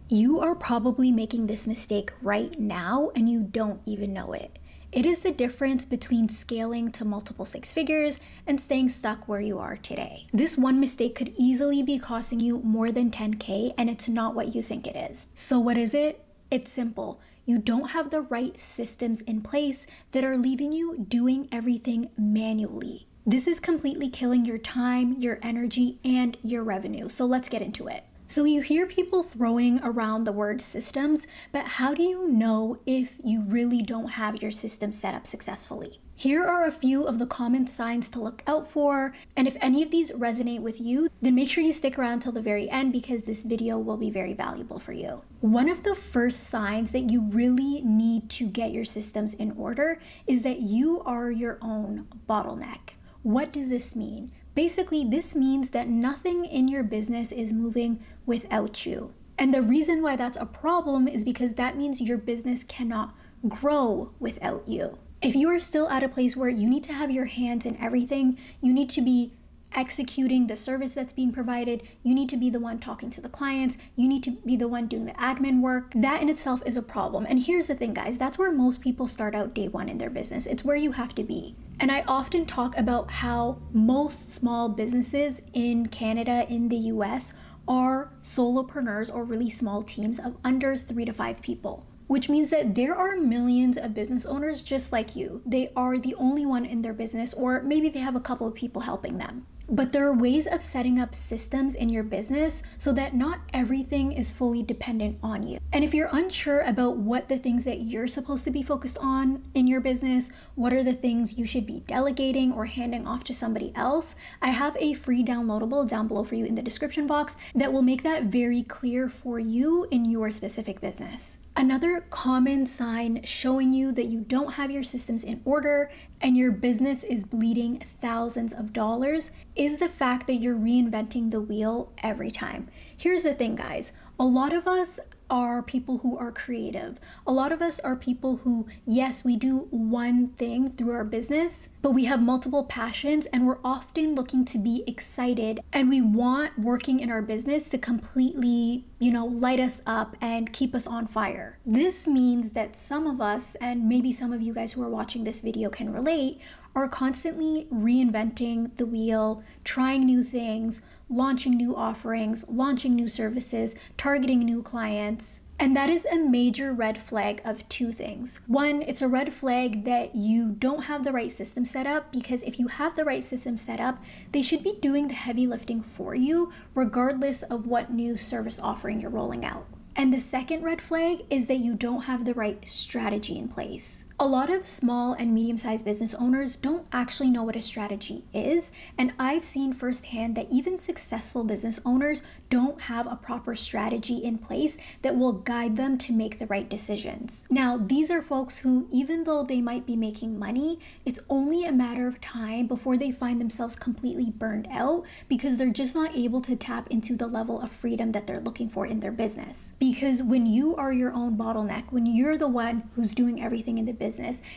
You are probably making this mistake right now and you don't even know it. It is the difference between scaling to multiple six figures and staying stuck where you are today. This one mistake could easily be costing you more than 10K and it's not what you think it is. So what is it? It's simple. You don't have the right systems in place that are leaving you doing everything manually. This is completely killing your time, your energy, and your revenue. So let's get into it. So you hear people throwing around the word systems, but how do you know if you really don't have your system set up successfully? Here are a few of the common signs to look out for, and if any of these resonate with you, then make sure you stick around till the very end because this video will be very valuable for you. One of the first signs that you really need to get your systems in order is that you are your own bottleneck. What does this mean? Basically, this means that nothing in your business is moving without you. And the reason why that's a problem is because that means your business cannot grow without you. If you are still at a place where you need to have your hands in everything, you need to be executing the service that's being provided, you need to be the one talking to the clients, you need to be the one doing the admin work, that in itself is a problem. And here's the thing, guys, that's where most people start out day one in their business. It's where you have to be. And I often talk about how most small businesses in Canada, in the US, are solopreneurs or really small teams of under 3 to 5 people. Which means that there are millions of business owners just like you. They are the only one in their business, or maybe they have a couple of people helping them. But there are ways of setting up systems in your business so that not everything is fully dependent on you. And if you're unsure about what the things that you're supposed to be focused on in your business, what are the things you should be delegating or handing off to somebody else, I have a free downloadable down below for you in the description box that will make that very clear for you in your specific business. Another common sign showing you that you don't have your systems in order and your business is bleeding thousands of dollars is the fact that you're reinventing the wheel every time. Here's the thing, guys. A lot of us are people who are creative. A lot of us are people who, yes, we do one thing through our business, but we have multiple passions and we're often looking to be excited and we want working in our business to completely, light us up and keep us on fire. This means that some of us, and maybe some of you guys who are watching this video can relate, are constantly reinventing the wheel, trying new things, launching new offerings, launching new services, targeting new clients. And that is a major red flag of two things. One, it's a red flag that you don't have the right system set up, because if you have the right system set up, they should be doing the heavy lifting for you, regardless of what new service offering you're rolling out. And the second red flag is that you don't have the right strategy in place. A lot of small and medium-sized business owners don't actually know what a strategy is, and I've seen firsthand that even successful business owners don't have a proper strategy in place that will guide them to make the right decisions. Now, these are folks who, even though they might be making money, it's only a matter of time before they find themselves completely burned out because they're just not able to tap into the level of freedom that they're looking for in their business. Because when you are your own bottleneck, when you're the one who's doing everything in the business,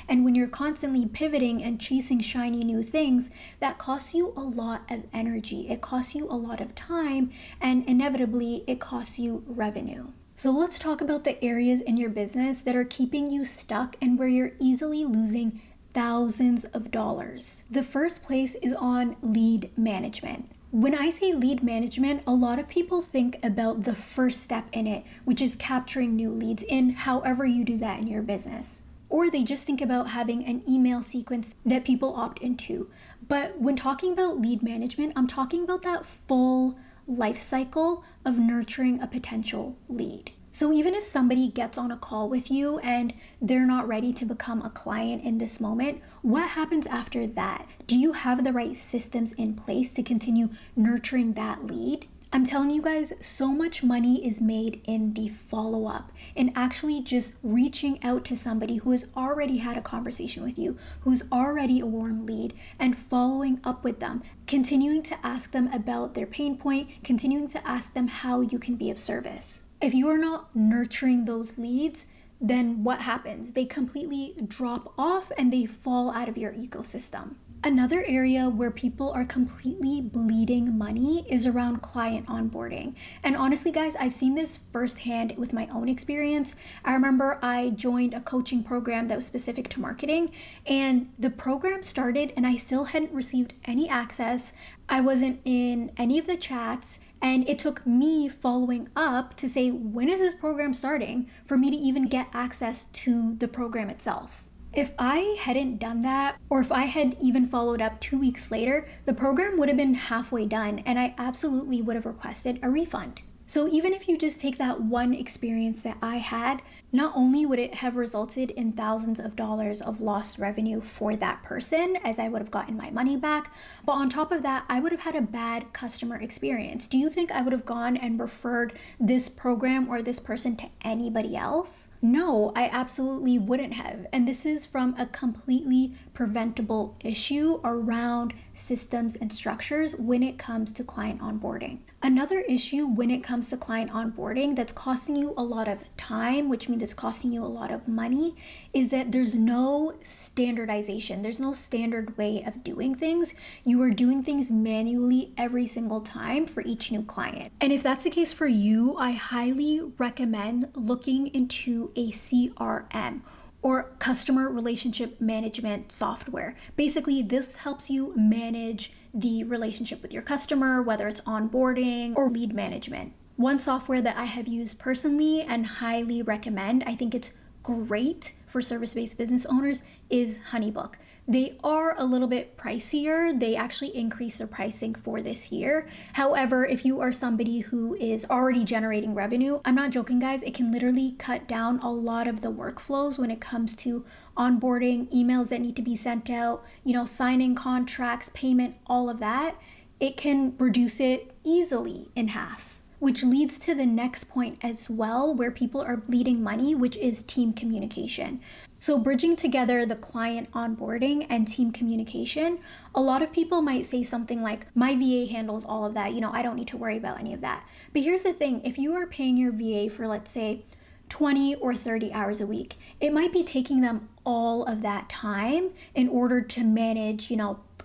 and when you're constantly pivoting and chasing shiny new things, that costs you a lot of energy. It costs you a lot of time, and inevitably it costs you revenue. So let's talk about the areas in your business that are keeping you stuck and where you're easily losing thousands of dollars. The first place is on lead management. When I say lead management, a lot of people think about the first step in it, which is capturing new leads in however you do that in your business. Or they just think about having an email sequence that people opt into. But when talking about lead management, I'm talking about that full life cycle of nurturing a potential lead. So even if somebody gets on a call with you and they're not ready to become a client in this moment, what happens after that? Do you have the right systems in place to continue nurturing that lead? I'm telling you guys, so much money is made in the follow-up, in actually just reaching out to somebody who has already had a conversation with you, who's already a warm lead, and following up with them, continuing to ask them about their pain point, continuing to ask them how you can be of service. If you are not nurturing those leads, then what happens? They completely drop off and they fall out of your ecosystem. Another area where people are completely bleeding money is around client onboarding. And honestly, guys, I've seen this firsthand with my own experience. I remember I joined a coaching program that was specific to marketing, and the program started and I still hadn't received any access. I wasn't in any of the chats, and it took me following up to say, when is this program starting, for me to even get access to the program itself. If I hadn't done that, or if I had even followed up 2 weeks later, the program would have been halfway done and I absolutely would have requested a refund. So even if you just take that one experience that I had, not only would it have resulted in thousands of dollars of lost revenue for that person, as I would have gotten my money back, but on top of that, I would have had a bad customer experience. Do you think I would have gone and referred this program or this person to anybody else? No, I absolutely wouldn't have. And this is from a completely preventable issue around systems and structures when it comes to client onboarding. Another issue when it comes to client onboarding that's costing you a lot of time, which means it's costing you a lot of money, is that there's no standardization. There's no standard way of doing things. You are doing things manually every single time for each new client. And if that's the case for you, I highly recommend looking into a CRM, or customer relationship management software. Basically, this helps you manage the relationship with your customer, whether it's onboarding or lead management. One software that I have used personally and highly recommend, I think it's great for service-based business owners, is HoneyBook. They are a little bit pricier. They actually increased their pricing for this year. However, if you are somebody who is already generating revenue, I'm not joking, guys, it can literally cut down a lot of the workflows when it comes to onboarding, emails that need to be sent out, signing contracts, payment, all of that. It can reduce it easily in half. Which leads to the next point as well, where people are bleeding money, which is team communication. So bridging together the client onboarding and team communication, a lot of people might say something like, my VA handles all of that, I don't need to worry about any of that. But here's the thing, if you are paying your VA for, let's say, 20 or 30 hours a week, it might be taking them all of that time in order to manage,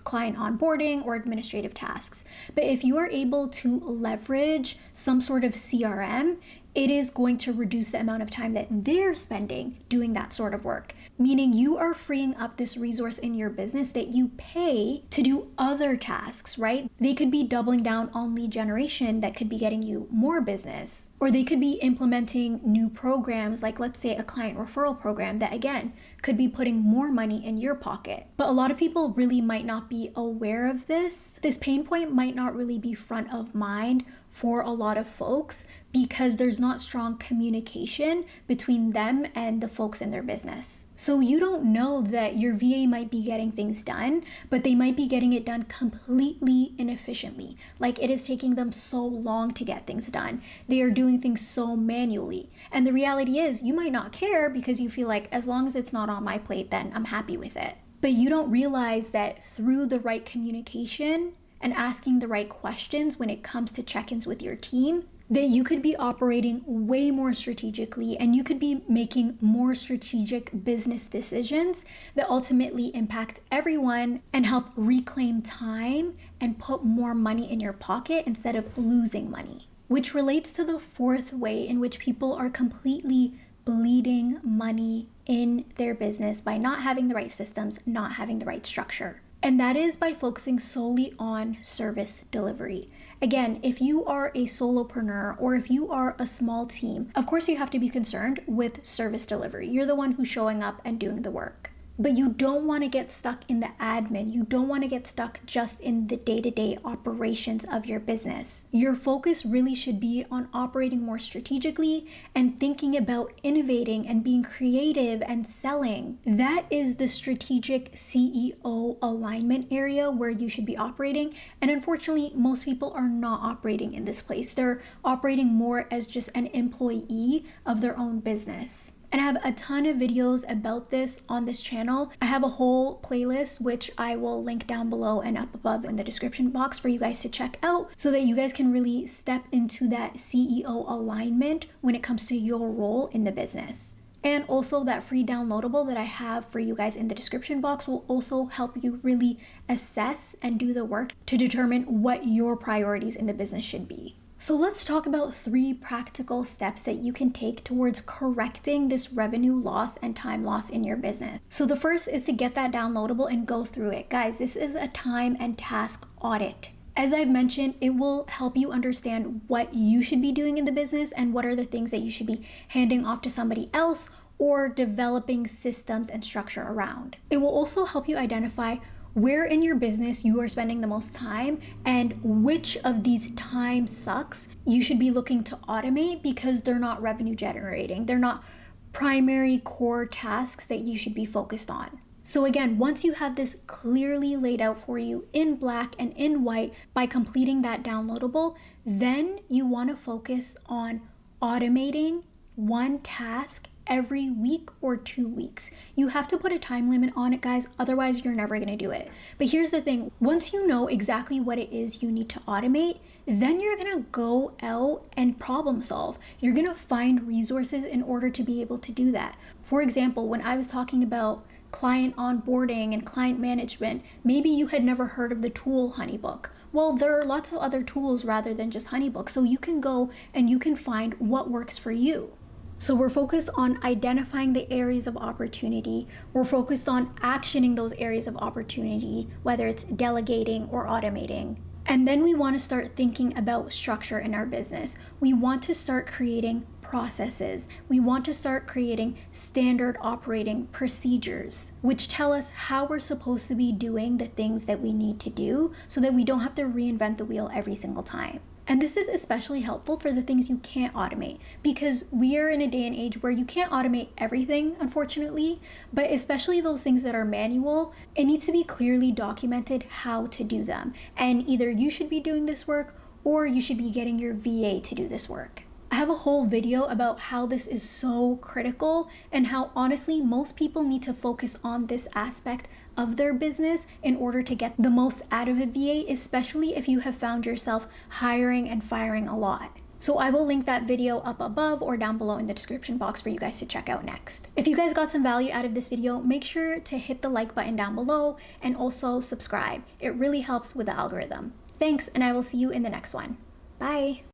client onboarding or administrative tasks. But if you are able to leverage some sort of CRM, it is going to reduce the amount of time that they're spending doing that sort of work. Meaning you are freeing up this resource in your business that you pay to do other tasks, right? They could be doubling down on lead generation that could be getting you more business. Or they could be implementing new programs, like let's say a client referral program that again could be putting more money in your pocket. But a lot of people really might not be aware of this. This pain point might not really be front of mind for a lot of folks because there's not strong communication between them and the folks in their business. So you don't know that your VA might be getting things done, but they might be getting it done completely inefficiently. Like it is taking them so long to get things done. They are doing things so manually. And the reality is you might not care because you feel like as long as it's not on my plate, then I'm happy with it. But you don't realize that through the right communication and asking the right questions when it comes to check-ins with your team, that you could be operating way more strategically and you could be making more strategic business decisions that ultimately impact everyone and help reclaim time and put more money in your pocket instead of losing money. Which relates to the fourth way in which people are completely bleeding money in their business by not having the right systems, not having the right structure. And that is by focusing solely on service delivery. Again, if you are a solopreneur or if you are a small team, of course you have to be concerned with service delivery. You're the one who's showing up and doing the work. But you don't want to get stuck in the admin. You don't want to get stuck just in the day-to-day operations of your business. Your focus really should be on operating more strategically and thinking about innovating and being creative and selling. That is the strategic CEO alignment area where you should be operating. And unfortunately, most people are not operating in this place. They're operating more as just an employee of their own business. And I have a ton of videos about this on this channel. I have a whole playlist, which I will link down below and up above in the description box for you guys to check out so that you guys can really step into that CEO alignment when it comes to your role in the business. And also that free downloadable that I have for you guys in the description box will also help you really assess and do the work to determine what your priorities in the business should be. So let's talk about 3 practical steps that you can take towards correcting this revenue loss and time loss in your business. So the first is to get that downloadable and go through it. Guys, this is a time and task audit. As I've mentioned, it will help you understand what you should be doing in the business and what are the things that you should be handing off to somebody else or developing systems and structure around. It will also help you identify where in your business you are spending the most time and which of these time sucks you should be looking to automate because they're not revenue generating. They're not primary core tasks that you should be focused on. So again, once you have this clearly laid out for you in black and in white by completing that downloadable, then you want to focus on automating one task every week or 2 weeks. You have to put a time limit on it, guys, otherwise you're never going to do it. But here's the thing, once you know exactly what it is you need to automate, then you're going to go out and problem solve. You're going to find resources in order to be able to do that. For example, when I was talking about client onboarding and client management, maybe you had never heard of the tool Honeybook. Well, there are lots of other tools rather than just Honeybook, so you can go and you can find what works for you. So we're focused on identifying the areas of opportunity. We're focused on actioning those areas of opportunity, whether it's delegating or automating. And then we want to start thinking about structure in our business. We want to start creating processes. We want to start creating standard operating procedures, which tell us how we're supposed to be doing the things that we need to do so that we don't have to reinvent the wheel every single time. And this is especially helpful for the things you can't automate, because we are in a day and age where you can't automate everything, unfortunately, but especially those things that are manual, it needs to be clearly documented how to do them. And either you should be doing this work or you should be getting your VA to do this work. I have a whole video about how this is so critical and how honestly most people need to focus on this aspect of their business in order to get the most out of a VA, especially if you have found yourself hiring and firing a lot. So I will link that video up above or down below in the description box for you guys to check out next. If you guys got some value out of this video, make sure to hit the like button down below and also subscribe. It really helps with the algorithm. Thanks, and I will see you in the next one. Bye.